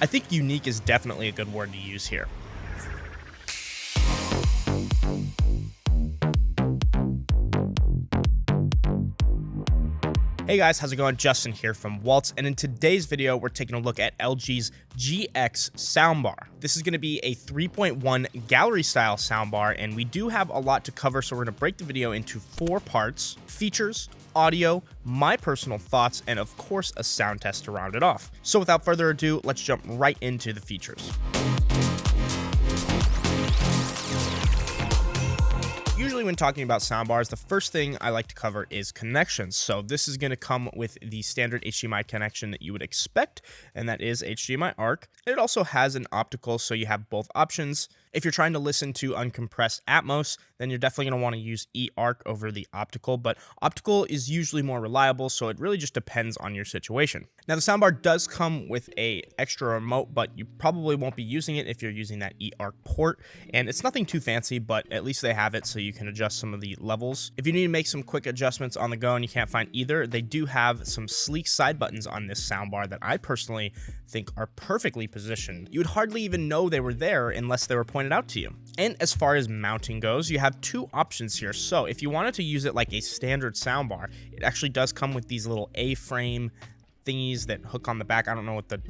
I think unique is definitely a good word to use here. Hey guys, how's it going? Justin here from Waltz, and in today's video, we're taking a look at LG's GX soundbar. This is going to be a 3.1 gallery style soundbar, and we do have a lot to cover, so we're going to break the video into 4 parts: features, audio, my personal thoughts, and of course a sound test to round it off. So without further ado, let's jump right into the features. Usually when talking about soundbars, the first thing I like to cover is connections. So this is going to come with the standard HDMI connection that you would expect, and that is HDMI ARC. It also has an optical, so you have both options. If you're trying to listen to uncompressed Atmos, then you're definitely going to want to use eARC over the optical, but optical is usually more reliable, so it really just depends on your situation. Now the soundbar does come with a extra remote, but you probably won't be using it if you're using that eARC port, and it's nothing too fancy, but at least they have it so you can adjust some of the levels. If you need to make some quick adjustments on the go and you can't find either, they do have some sleek side buttons on this soundbar that I personally think are perfectly positioned. You would hardly even know they were there unless they were pointed out to you. And as far as mounting goes, you have 2 options here. So if you wanted to use it like a standard soundbar, it actually does come with these little A-frame thingies that hook on the back. I don't know what the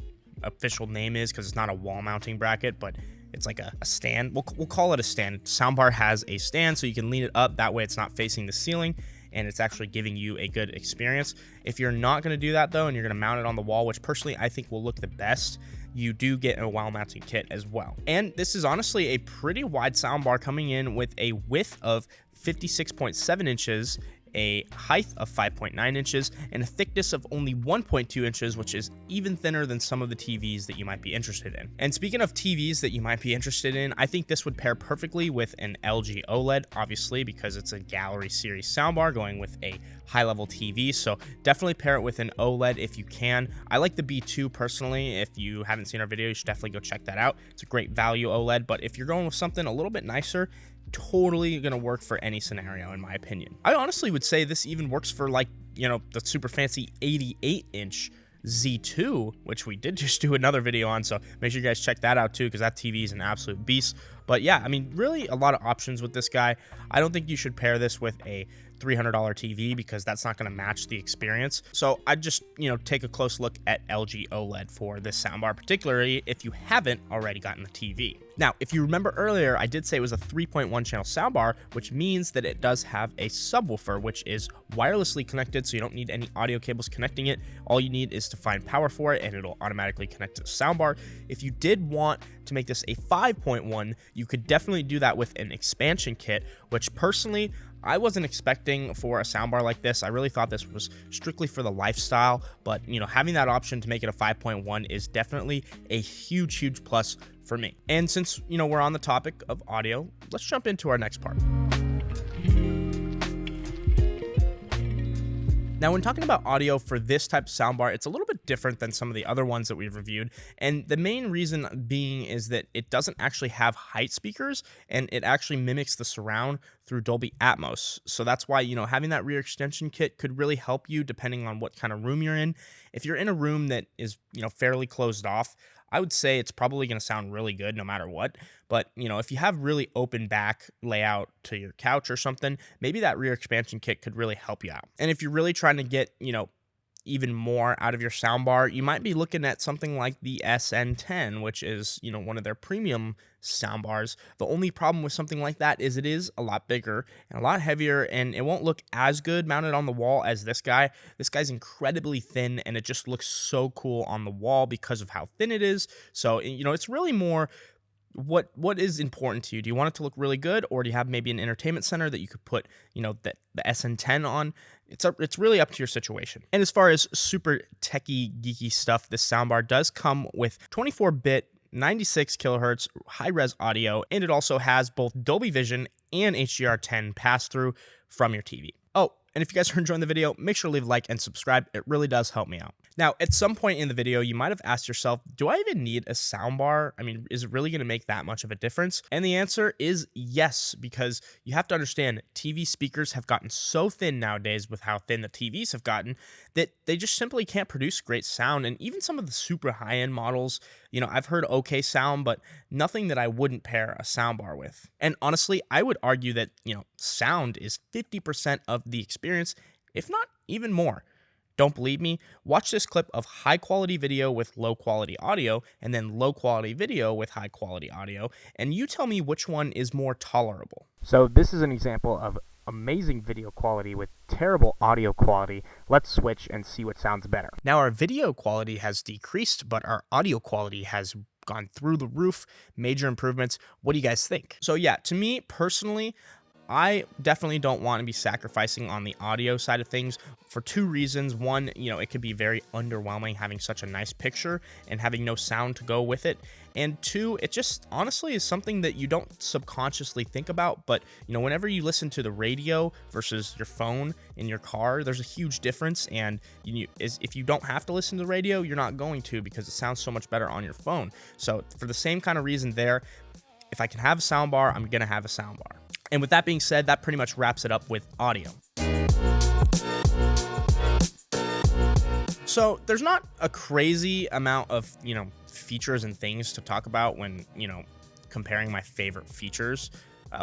official name is because it's not a wall mounting bracket, but it's like a stand. We'll call it a stand. Soundbar has a stand, so you can lean it up. That way it's not facing the ceiling, and it's actually giving you a good experience. If you're not going to do that, though, and you're going to mount it on the wall, which personally I think will look the best, you do get a wall mounting kit as well. And this is honestly a pretty wide soundbar, coming in with a width of 56.7 inches, a height of 5.9 inches, and a thickness of only 1.2 inches, which is even thinner than some of the TVs that you might be interested in. And speaking of TVs that you might be interested in, I think this would pair perfectly with an LG OLED, obviously, because it's a gallery series soundbar going with a high-level TV, so definitely pair it with an OLED if you can. I like the B2 personally. If you haven't seen our video, you should definitely go check that out. It's a great value OLED, but if you're going with something a little bit nicer, totally gonna work for any scenario in my opinion. I honestly would say this even works for, like, you know, the super fancy 88-inch Z2, which we did just do another video on, so make sure you guys check that out too, because that TV is an absolute beast. But yeah, I mean, really a lot of options with this guy. I don't think you should pair this with a $300 TV because that's not going to match the experience. So I'd just, take a close look at LG OLED for this soundbar, particularly if you haven't already gotten the TV. Now, if you remember earlier, I did say it was a 3.1 channel soundbar, which means that it does have a subwoofer, which is wirelessly connected, so you don't need any audio cables connecting it. All you need is to find power for it, and it'll automatically connect to the soundbar. If you did want to make this a 5.1, you could definitely do that with an expansion kit, which personally, I wasn't expecting for a soundbar like this. I really thought this was strictly for the lifestyle, but having that option to make it a 5.1 is definitely a huge plus for me. And since we're on the topic of audio, let's jump into our next part. Now, when talking about audio for this type of soundbar, it's a little bit different than some of the other ones that we've reviewed. And the main reason being is that it doesn't actually have height speakers, and it actually mimics the surround through Dolby Atmos. So that's why, having that rear extension kit could really help you depending on what kind of room you're in. If you're in a room that is, fairly closed off, I would say it's probably going to sound really good no matter what. But, if you have really open back layout to your couch or something, maybe that rear expansion kit could really help you out. And if you're really trying to get, even more out of your soundbar, you might be looking at something like the SN10, which is, one of their premium soundbars. The only problem with something like that is it is a lot bigger and a lot heavier, and it won't look as good mounted on the wall as this guy. This guy's incredibly thin, and it just looks so cool on the wall because of how thin it is. So, it's really more what is important to you. Do you want it to look really good, or do you have maybe an entertainment center that you could put, the SN10 on? It's really up to your situation. And as far as super techie, geeky stuff, this soundbar does come with 24-bit, 96 kilohertz high-res audio, and it also has both Dolby Vision and HDR10 pass-through from your TV. Oh, And if you guys are enjoying the video, make sure to leave a like and subscribe. It really does help me out. Now, at some point in the video, you might have asked yourself, do I even need a soundbar? I mean, is it really going to make that much of a difference? And the answer is yes, because you have to understand TV speakers have gotten so thin nowadays with how thin the TVs have gotten that they just simply can't produce great sound. And even some of the super high-end models, I've heard okay sound, but nothing that I wouldn't pair a soundbar with. And honestly, I would argue that, sound is 50% of the experience, if not even more. Don't believe me? Watch this clip of high quality video with low quality audio and then low quality video with high quality audio, and you tell me which one is more tolerable. So this is an example of amazing video quality with terrible audio quality. Let's switch and see what sounds better. Now our video quality has decreased, but our audio quality has gone through the roof. Major improvements. What do you guys think? So yeah, to me personally, I definitely don't want to be sacrificing on the audio side of things for two reasons. One, it could be very underwhelming having such a nice picture and having no sound to go with it. And two, it just honestly is something that you don't subconsciously think about. But, whenever you listen to the radio versus your phone in your car, there's a huge difference. And if you don't have to listen to the radio, you're not going to, because it sounds so much better on your phone. So for the same kind of reason there, if I can have a soundbar, I'm going to have a soundbar. And with that being said, that pretty much wraps it up with audio. So there's not a crazy amount of, features and things to talk about when, comparing my favorite features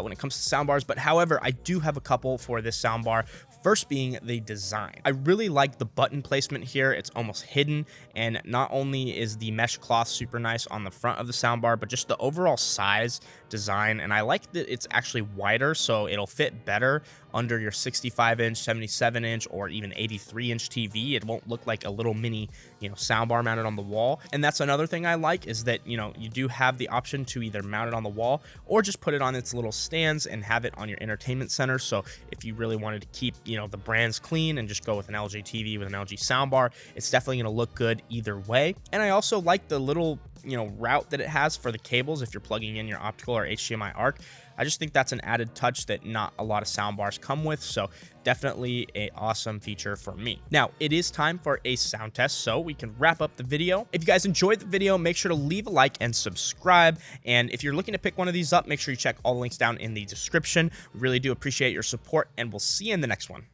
when it comes to soundbars. But however, I do have a couple for this soundbar. First being the design. I really like the button placement here. It's almost hidden, and not only is the mesh cloth super nice on the front of the soundbar, but just the overall size, design, and I like that it's actually wider, so it'll fit better under your 65-inch, 77-inch, or even 83-inch TV. It won't look like a little mini, soundbar mounted on the wall. And that's another thing I like, is that, you do have the option to either mount it on the wall or just put it on its little stands and have it on your entertainment center. So if you really wanted to keep, the brands clean and just go with an LG TV with an LG soundbar, it's definitely going to look good either way. And I also like the little, route that it has for the cables if you're plugging in your optical or HDMI ARC. I just think that's an added touch that not a lot of soundbars come with, so definitely an awesome feature for me. Now, it is time for a sound test, so we can wrap up the video. If you guys enjoyed the video, make sure to leave a like and subscribe. And if you're looking to pick one of these up, make sure you check all the links down in the description. We really do appreciate your support, and we'll see you in the next one.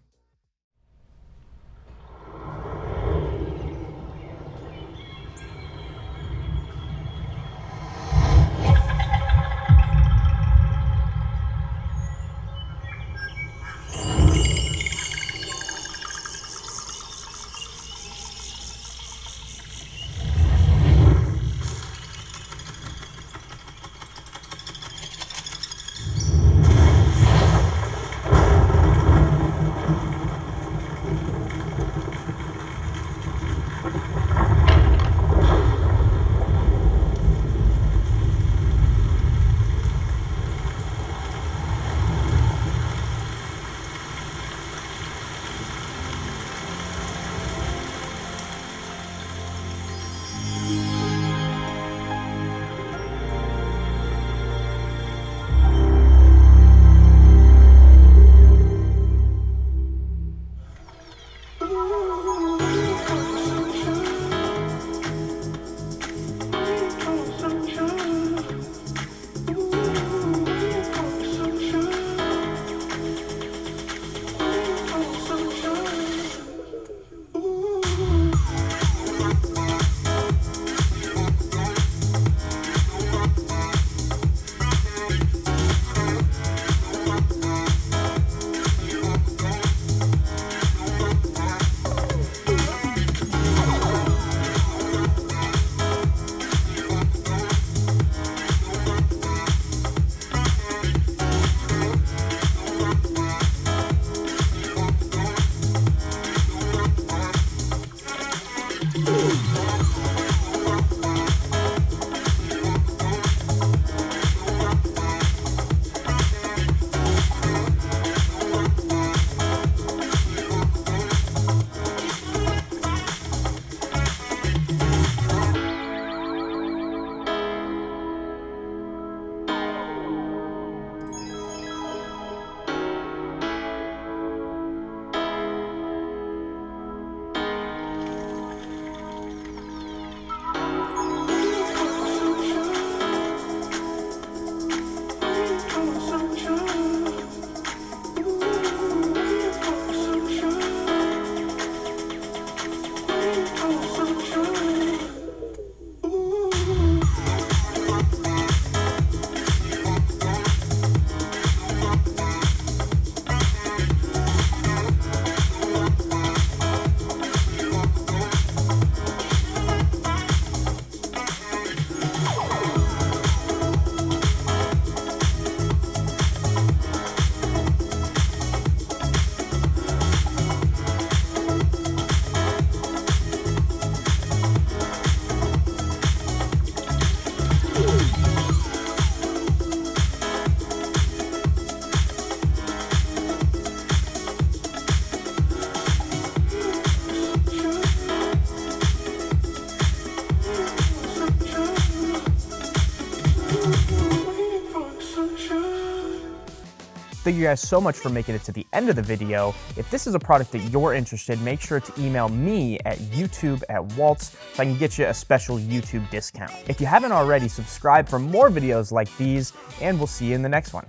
Thank you guys so much for making it to the end of the video. If this is a product that you're interested, make sure to email me at youtube@waltz so I can get you a special YouTube discount. If you haven't already, subscribe for more videos like these, and we'll see you in the next one.